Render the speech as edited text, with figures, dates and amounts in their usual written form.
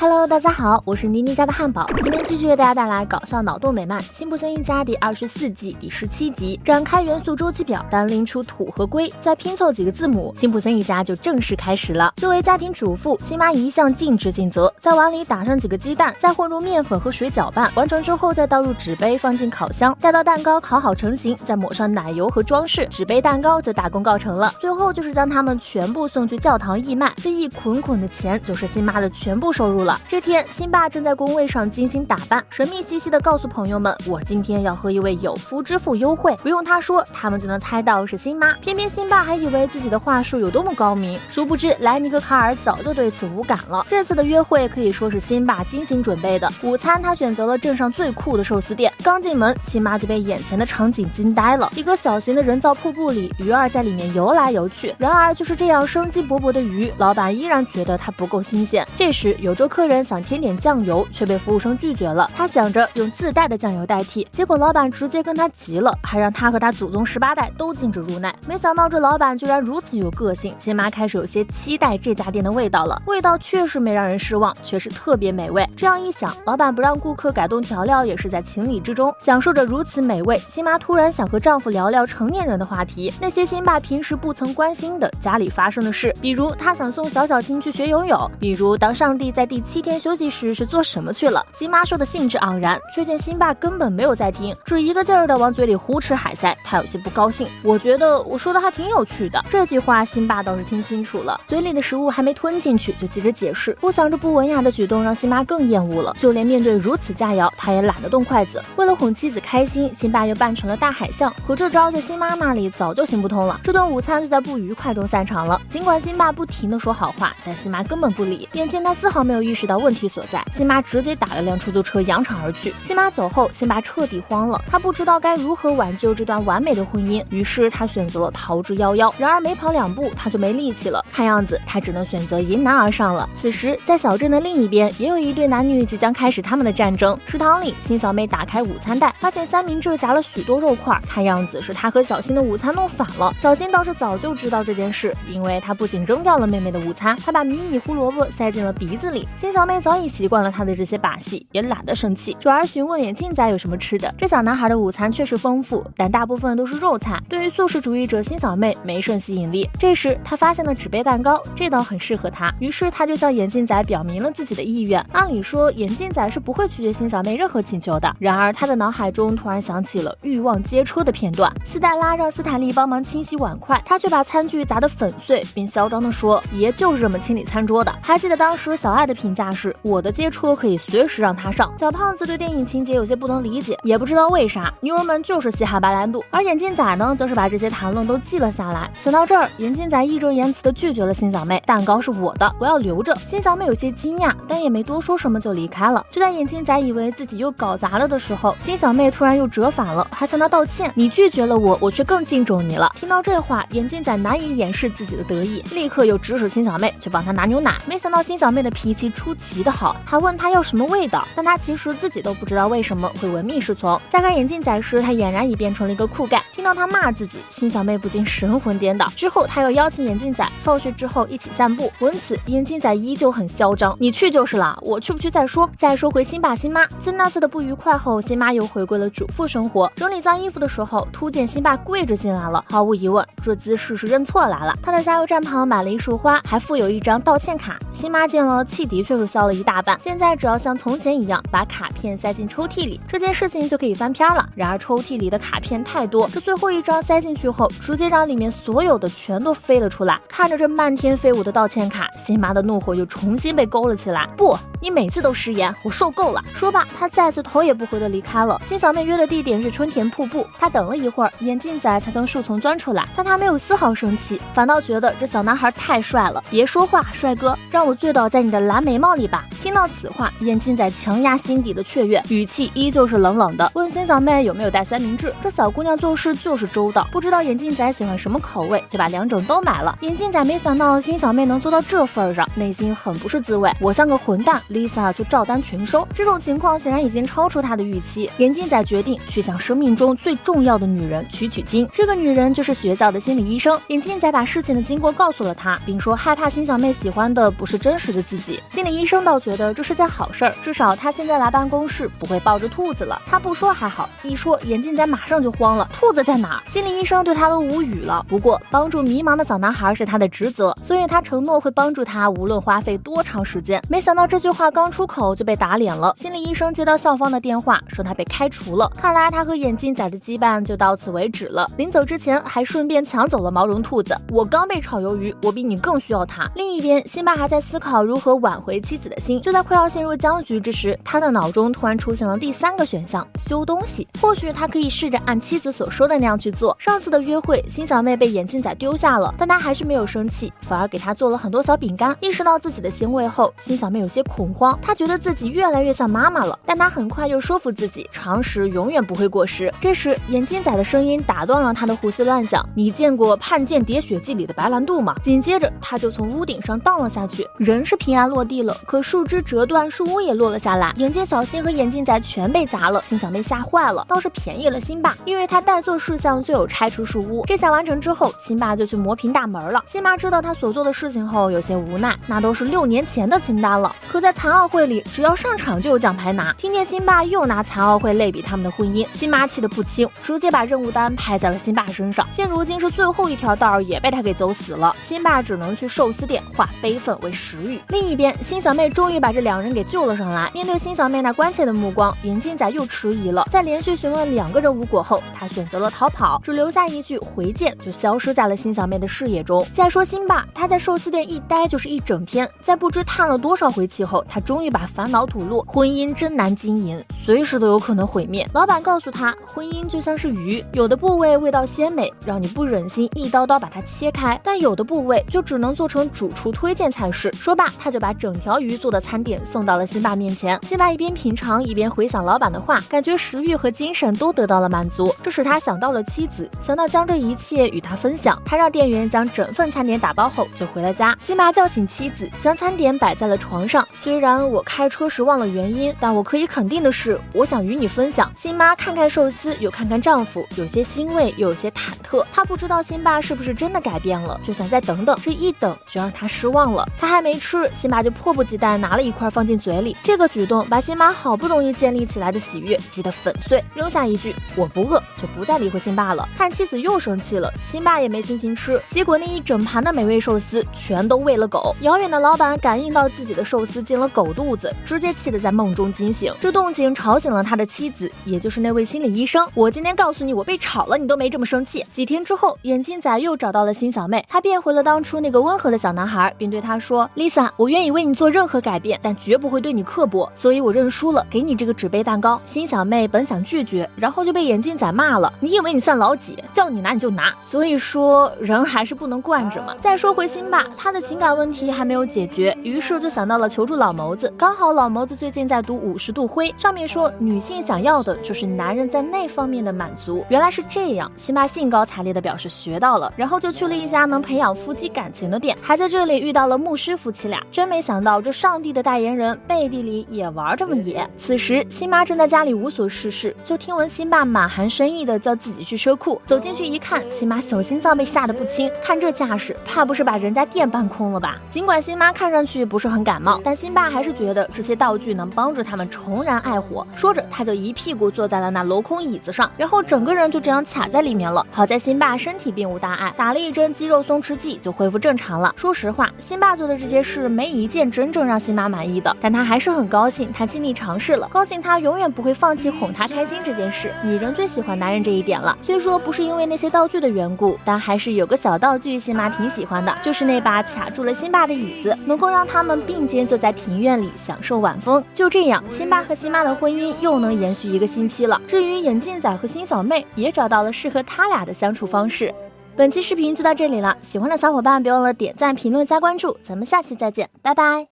Hello， 大家好，我是妮妮家的汉堡，今天继续为大家带来搞笑脑洞美漫《辛普森一家》第24季第17集，展开元素周期表，单拎出土和硅，再拼凑几个字母，辛普森一家就正式开始了。作为家庭主妇，辛妈一向尽职尽责，在碗里打上几个鸡蛋，再混入面粉和水搅拌，完成之后再倒入纸杯，放进烤箱，再到蛋糕烤好成型，再抹上奶油和装饰，纸杯蛋糕就大功告成了。最后就是将它们全部送去教堂义卖，这一捆捆的钱就是辛妈的全部收入了。这天，辛爸正在工位上精心打扮，神秘兮兮地告诉朋友们：“我今天要和一位有夫之妇幽会。”不用他说，他们就能猜到是辛妈。偏偏辛爸还以为自己的话术有多么高明，殊不知莱尼和卡尔早就对此无感了。这次的约会可以说是辛爸精心准备的。午餐他选择了镇上最酷的寿司店，刚进门，辛妈就被眼前的场景惊呆了。一个小型的人造瀑布里，鱼儿在里面游来游去。然而就是这样生机勃勃的鱼，老板依然觉得它不够新鲜。这时有桌客人想添点酱油，却被服务生拒绝了。他想着用自带的酱油代替，结果老板直接跟他急了，还让他和他祖宗18代都禁止入内。没想到这老板居然如此有个性，辛妈开始有些期待这家店的味道了。味道确实没让人失望，却是特别美味。这样一想，老板不让顾客改动调料也是在情理之中。享受着如此美味，辛妈突然想和丈夫聊聊成年人的话题，那些辛爸平时不曾关心的家里发生的事，比如他想送小青去学游泳，比如当上帝在第7天休息时是做什么去了。辛妈说的兴致盎然，却见辛爸根本没有在听，只一个劲儿的往嘴里胡吃海塞。他有些不高兴，我觉得我说的还挺有趣的。这句话辛爸倒是听清楚了，嘴里的食物还没吞进去就急着解释。不想这不文雅的举动让辛妈更厌恶了，就连面对如此佳肴他也懒得动筷子。为了哄妻子开心，辛爸又扮成了大海象，可这招在辛妈那里早就行不通了。这顿午餐就在不愉快中散场了。尽管辛爸不停地说好话，但辛妈根本不理，眼见他丝毫没有意识到问题所在，辛妈直接打了辆出租车扬长而去。辛妈走后，辛爸彻底慌了，他不知道该如何挽救这段完美的婚姻，于是他选择了逃之夭夭。然而没跑2步他就没力气了，看样子他只能选择迎难而上了。此时在小镇的另一边，也有一对男女即将开始他们的战争。食堂里，辛小妹打开午餐袋，发现三明治夹了许多肉块，看样子是她和小新的午餐弄反了。小新倒是早就知道这件事，因为他不仅扔掉了妹妹的午餐，还把迷你胡萝卜塞进了鼻子里。辛小妹早已习惯了他的这些把戏，也懒得生气，转而询问眼镜仔有什么吃的。这小男孩的午餐确实丰富，但大部分都是肉菜，对于素食主义者辛小妹没甚吸引力。这时他发现了纸杯蛋糕，这倒很适合他，于是他就向眼镜仔表明了自己的意愿。按理说眼镜仔是不会拒绝辛小妹任何请求的，然而他的脑海中突然想起了欲望街车的片段。斯黛拉让斯坦利帮忙清洗碗筷，他却把餐具砸得粉碎，并嚣张地说爷就是这么清理餐桌的。还记得当时小爱的评价是，我的街车可以随时让他上。小胖子对电影情节有些不能理解，也不知道为啥妞儿们就是稀罕白兰度，而眼镜仔呢则是把这些谈论都记了下来。想到这儿，眼镜仔义正言辞地拒绝了辛小妹，蛋糕是我的，我要留着。辛小妹有些惊讶，但也没多说什么就离开了。就在眼镜仔以为自己又搞砸了的时候，辛小妹突然又折返了，还向他道歉，你拒绝了我，我却更敬重你了。听到这话，眼镜仔难以掩饰自己的得意，立刻又指使辛小妹去帮他拿牛奶。没想到辛小妹的脾气出奇的好，还问他要什么味道，但他其实自己都不知道为什么会唯命是从。再看眼镜仔时，他俨然已变成了一个酷盖。听到他骂自己，辛小妹不禁神魂颠倒。之后他又邀请眼镜仔放学之后一起散步，闻此眼镜仔依旧很嚣张，你去就是了，我去不去再说。再说回辛爸辛妈，自那次的不愉快后，辛妈又回归了主妇生活。整理脏衣服的时候，突见辛爸跪着进来了，毫无疑问这姿势是认错来了。他在加油站旁买了一束花，还附有一张道歉卡。辛妈见了，气的确是消了一大半，现在只要像从前一样把卡片塞进抽屉里，这件事情就可以翻篇了。然而抽屉里的卡片太多，这最后一张塞进去后，直接让里面所有的全都飞了出来。看着这漫天飞舞的道歉卡，辛妈的怒火又重新被勾了起来。不，你每次都食言，我受够了。说罢，他再次头也不回的离开了。辛小妹约的地点是春田瀑布，他等了一会儿，眼镜仔才从树丛钻出来，但他没有丝毫生气，反倒觉得这小男孩太帅了。别说话，帅哥，让我醉倒在你的蓝眉毛里吧。听到此话，眼镜仔强压心底的雀跃，语气依旧是冷冷的，问辛小妹有没有带三明治。这小姑娘做事就是周到，不知道眼镜仔喜欢什么口味，就把2种都买了。眼镜仔没想到辛小妹能做到这份上，内心很不是滋味。我像个混蛋， ，Lisa 却照单全收。这种情况显然已经超出他的预期。眼镜仔决定去向生命中最重要的女人取经，这个女人就是学校的心理医生。眼镜仔把事情的经过告诉了他，并说害怕辛小妹喜欢的不是真实的自己。心理医生倒觉得这是件好事儿，至少他现在来办公室不会抱着兔子了。他不说还好，一说眼镜仔马上就慌了，兔子在哪？心理医生对他都无语了。不过帮助迷茫的小男孩是他的职责，所以他承诺会帮助他，无论花费多长时间。没想到这句话刚出口就被打脸了。心理医生接到校方的电话，说他被开除了。看来他和眼镜仔的羁绊就到此为止了。临走之前还顺便抢走了毛绒兔子。我刚被炒鱿鱼，我比你更需要它。另一边，辛巴还在思考如何挽回妻子的心。就在快要陷入僵局之时，他的脑中突然出现了第3个选项：修东西。或许他可以试着按妻子所说的那样去做。上次的约会，辛小妹被眼镜仔丢下了，但他还是没有生气，反而给他做了很多小饼干。意识到自己的行为后，辛小妹有些恐慌，她觉得自己越来越像妈妈了。但她很快又说服自己，常识永远不会过时。这时，眼镜仔的声音打断了他的胡思乱想：“你见过《叛间谍血迹》里的白兰度吗？”紧接着，他就从屋顶上荡了下去，人是平安落地了，可树枝折断，树屋也落了下来。眼镜小新和眼镜仔全被砸了，辛小妹吓坏了，倒是便宜了辛巴，因为他代做事项就有拆除树屋。这项完成之后，辛巴就去磨平大门了。辛巴知道他所做的事情后，有些无奈，那都是6年前的清单了。可在残奥会里，只要上场就有奖牌拿。听见辛巴又拿残奥会类比他们的婚姻，辛巴气得不轻，直接把任务单拍在了辛巴身上。现如今是最后一条道也被他给走死了，辛巴只能去寿司店化悲愤为食欲。另一边，辛小妹终于把这2人给救了上来。面对辛小妹那关切的目光，眼镜仔又迟疑了。在连续询问2个人无果后，他选择了逃跑，只留下一句回见，就消失在了辛小妹的视野中。再说辛巴，他在寿司店一待就是1整天，在不知叹了多少回气后，他终于把烦恼吐露。婚姻真难经营，随时都有可能毁灭。老板告诉他，婚姻就像是鱼，有的部位味道鲜美，让你不忍心一刀刀把它切开，但有的部位就只能做成主厨推荐菜式。说罢，他就把整条鱼做的餐点送到了辛巴面前。辛巴一边品尝，一边回想老板的话，感觉食欲和精神都得到了满足。这使他想到了妻子，想到将这一切与他分享。他让店员将整份餐点打包后就回了家。辛巴叫醒妻子，将餐点摆在了床上。虽然我开车时忘了原因，但我可以肯定的是，我想与你分享。辛妈看看寿司，又看看丈夫，有些欣慰，又有些忐忑。她不知道辛巴是不是真的改变了，就想再等等。这一等就让她失望了。她还没吃，辛巴就迫不及待拿了一块放进嘴里。这个举动把辛巴好不容易建立起来的喜悦击得粉碎，扔下一句我不饿，就不再理会辛巴了。看妻子又生气了，辛巴也没心情吃，结果那一整盘的美味寿司全都喂了狗。遥远的老板感应到自己的寿司进了狗肚子，直接气得在梦中惊醒。这动静吵醒了他的妻子，也就是那位心理医生。我今天告诉你我被炒了，你都没这么生气。几天之后，眼镜仔又找到了辛小妹，他变回了当初那个温和的小男孩，并对她说 Lisa， 我愿意为你做任何改变，但绝不会对你刻薄，所以我认输了，给你这个纸杯蛋糕。辛小妹本想拒绝，然后就被眼镜仔骂了，你以为你算老几，叫你拿你就拿。所以说人还是不能惯着嘛。再说回辛巴，他的情感问题还没有解决，于是就想到了求助老谋子。刚好老谋子最近在读50度灰，上面说女性想要的就是男人在那方面的满足。原来是这样，辛巴兴高采烈地表示学到了，然后就去了一家能培养夫妻感情的店，还在这里遇到了牧师夫妻俩。真没想到这上帝的代言人背地里也玩这么野。此时辛巴正在家里无所事事，就听闻辛巴满含深意的叫自己去车库。走进去一看，辛巴小心脏被吓得不轻，看这架势，怕不是把人家店搬空了吧。尽管辛巴看上去不是很感冒，但辛巴还是觉得这些道具能帮助他们重燃爱火。说着他就一屁股坐在了那镂空椅子上，然后整个人就这样卡在里面了。好在辛巴身体并无大碍，打了一针肌肉松弛剂就恢复正常了。说实话，辛巴做的这些事没一件真正让辛巴满意的，但他还是很高兴他尽力尝试了，高兴他永远不会放弃哄他开心这件事。女人最喜欢男人这一点了，虽说不是因为那些道具的缘故，但还是有个小道具辛巴挺喜欢的，就是那把卡住了辛巴的椅子，能够让他们并肩坐在庭院里享受晚风。就这样，辛巴和辛妈的婚姻又能延续1个星期了。至于眼镜仔和辛小妹，也找到了适合他俩的相处方式。本期视频就到这里了，喜欢的小伙伴别忘了点赞、评论、加关注，咱们下期再见，拜拜。